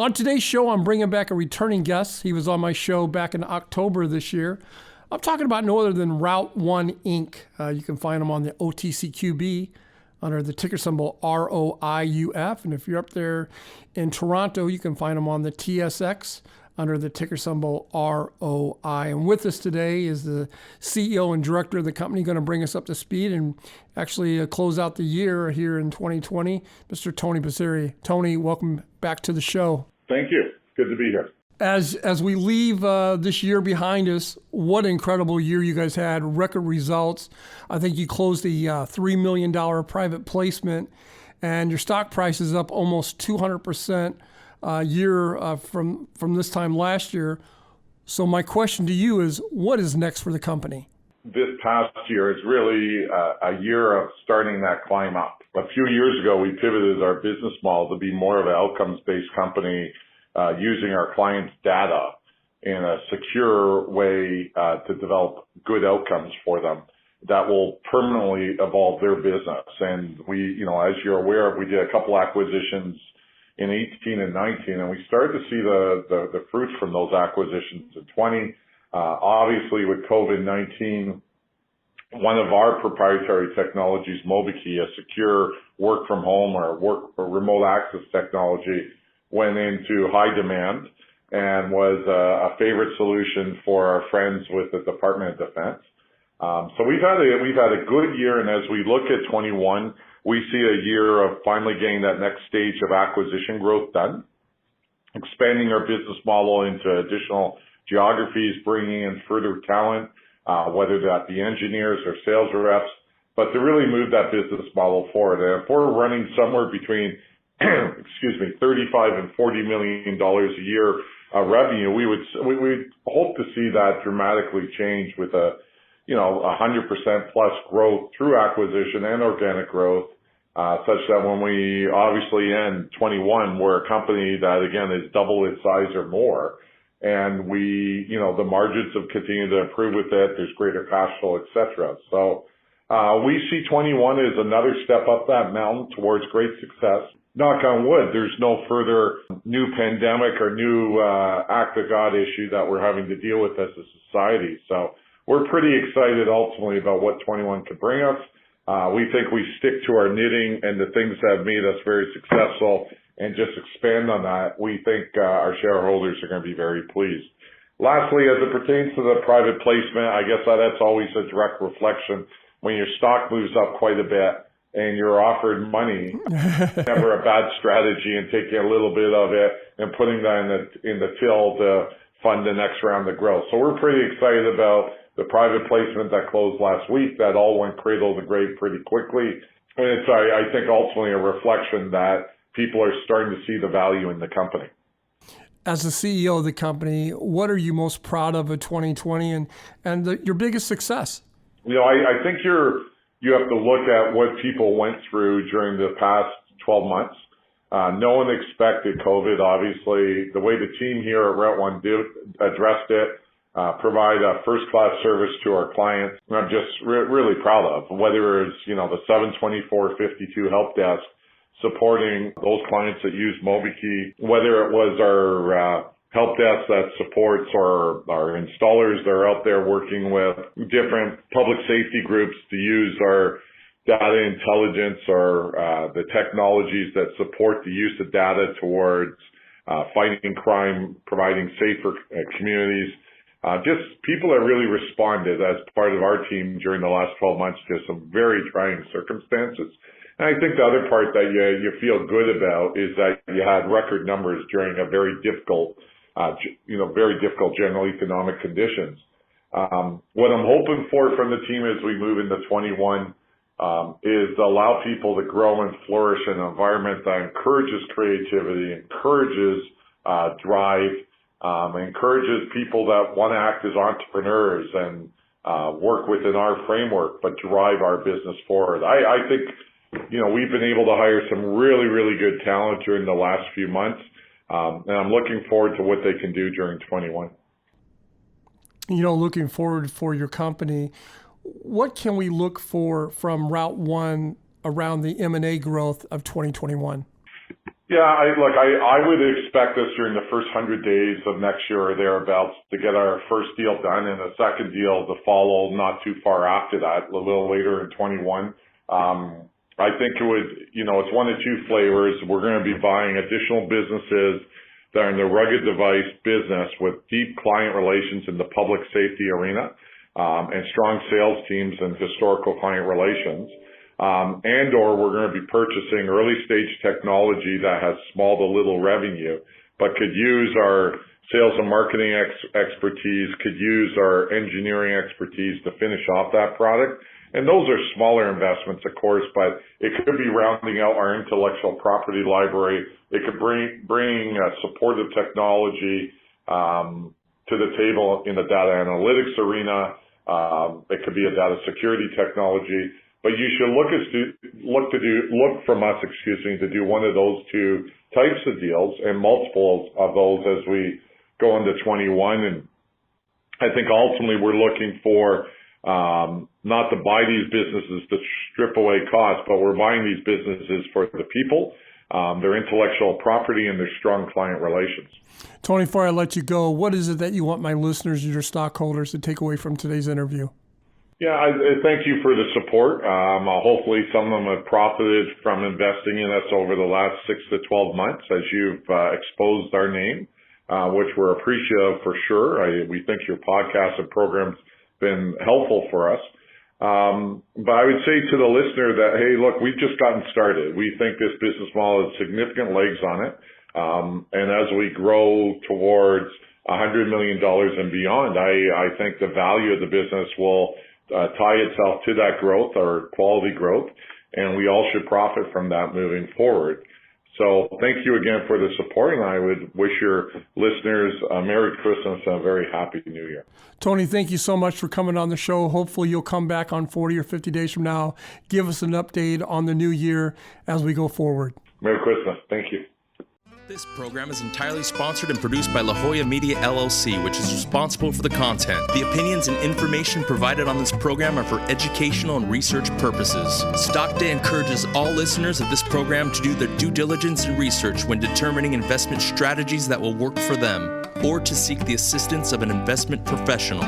On today's show, I'm bringing back a returning guest. He was on my show back in October this year. I'm talking about no other than Route1 Inc. You can find them on the OTCQB under the ticker symbol ROIUF. And if you're up there in Toronto, you can find them on the TSX under the ticker symbol ROI. And with us today is the CEO and director of the company, going to bring us up to speed and actually close out the year here in 2020, Mr. Tony Busseri. Tony, welcome back to the show. Thank you. Good to be here. As we leave this year behind us, what an incredible year you guys had, record results. I think you closed a $3 million private placement, and your stock price is up almost 200% year from this time last year. So my question to you is, what is next for the company? This past year is really a year of starting that climb up. A few years ago, we pivoted our business model to be more of an outcomes-based company, using our clients' data in a secure way to develop good outcomes for them that will permanently evolve their business. And we, as you're aware, we did a couple acquisitions in 18 and 19, and we started to see the fruits from those acquisitions in 20. Obviously, with COVID-19, one of our proprietary technologies, MobiKey, a secure work from home or remote access technology, went into high demand and was a favorite solution for our friends with the Department of Defense. So we've had a good year, and as we look at 21, we see a year of finally getting that next stage of acquisition growth done, expanding our business model into additional geographies, bringing in further talent, whether that be engineers or sales reps, but to really move that business model forward. And if we're running somewhere between 35 and $40 million a year revenue, we would hope to see that dramatically change with a 100% plus growth through acquisition and organic growth, such that when we obviously end 21, we're a company that again is double its size or more. And we, the margins have continued to improve with it. There's greater cash flow, et cetera. So, we see 21 as another step up that mountain towards great success. Knock on wood, there's no further new pandemic or new act of God issue that we're having to deal with as a society. So we're pretty excited ultimately about what 21 could bring us. We think we stick to our knitting and the things that have made us very successful and just expand on that. We think our shareholders are going to be very pleased. Lastly, as it pertains to the private placement, I guess that's always a direct reflection. When your stock moves up quite a bit, and you're offered money, never a bad strategy, and taking a little bit of it and putting that in the till to fund the next round of growth. So we're pretty excited about the private placement that closed last week. That all went cradle to grave pretty quickly. And it's, I think, ultimately a reflection that people are starting to see the value in the company. As the CEO of the company, what are you most proud of 2020 and your biggest success? I think you have to look at what people went through during the past 12 months. No one expected COVID, obviously. The way the team here at Route1 addressed it, provide a first-class service to our clients, I'm just really proud of. Whether it's, the 724-52 help desk supporting those clients that use MobiKey, whether it was our help desk that supports our installers that are out there working with different public safety groups to use our data intelligence or the technologies that support the use of data towards fighting crime, providing safer communities. Just people that really responded as part of our team during the last 12 months to some very trying circumstances. And I think the other part that you feel good about is that you had record numbers during a very difficult general economic conditions. What I'm hoping for from the team as we move into 21 is to allow people to grow and flourish in an environment that encourages creativity, encourages drive, encourages people that want to act as entrepreneurs and work within our framework, but drive our business forward. I think, we've been able to hire some really, really good talent during the last few months. And I'm looking forward to what they can do during 21. Looking forward for your company, what can we look for from Route1 around the M&A growth of 2021? Yeah, I would expect us during the first 100 days of next year or thereabouts to get our first deal done and a second deal to follow not too far after that, a little later in 21. I think it would, it's one of two flavors. We're going to be buying additional businesses that are in the rugged device business with deep client relations in the public safety arena, and strong sales teams and historical client relations. And/or we're going to be purchasing early stage technology that has small to little revenue, but could use our sales and marketing expertise, could use our engineering expertise to finish off that product. And those are smaller investments, of course, but it could be rounding out our intellectual property library. It could bring supportive technology to the table in the data analytics arena. It could be a data security technology. But you should look from us, to do one of those two types of deals and multiples of those as we go into 21. And I think ultimately we're looking for not to buy these businesses to strip away costs, but we're buying these businesses for the people, their intellectual property, and their strong client relations. Tony, before I let you go, what is it that you want my listeners and your stockholders to take away from today's interview? Yeah, I thank you for the support. Hopefully some of them have profited from investing in us over the last 6 to 12 months as you've exposed our name, which we're appreciative for sure. We think your podcast and program's been helpful for us. But I would say to the listener that, hey, look, we've just gotten started. We think this business model has significant legs on it. And as we grow towards $100 million and beyond, I think the value of the business will tie itself to that growth or quality growth, and we all should profit from that moving forward. So thank you again for the support, and I would wish your listeners a Merry Christmas and a very Happy New Year. Tony, thank you so much for coming on the show. Hopefully you'll come back on 40 or 50 days from now, give us an update on the new year as we go forward. Merry Christmas. Thank you. This program is entirely sponsored and produced by La Jolla Media LLC, which is responsible for the content. The opinions and information provided on this program are for educational and research purposes. Stock Day encourages all listeners of this program to do their due diligence and research when determining investment strategies that will work for them, or to seek the assistance of an investment professional.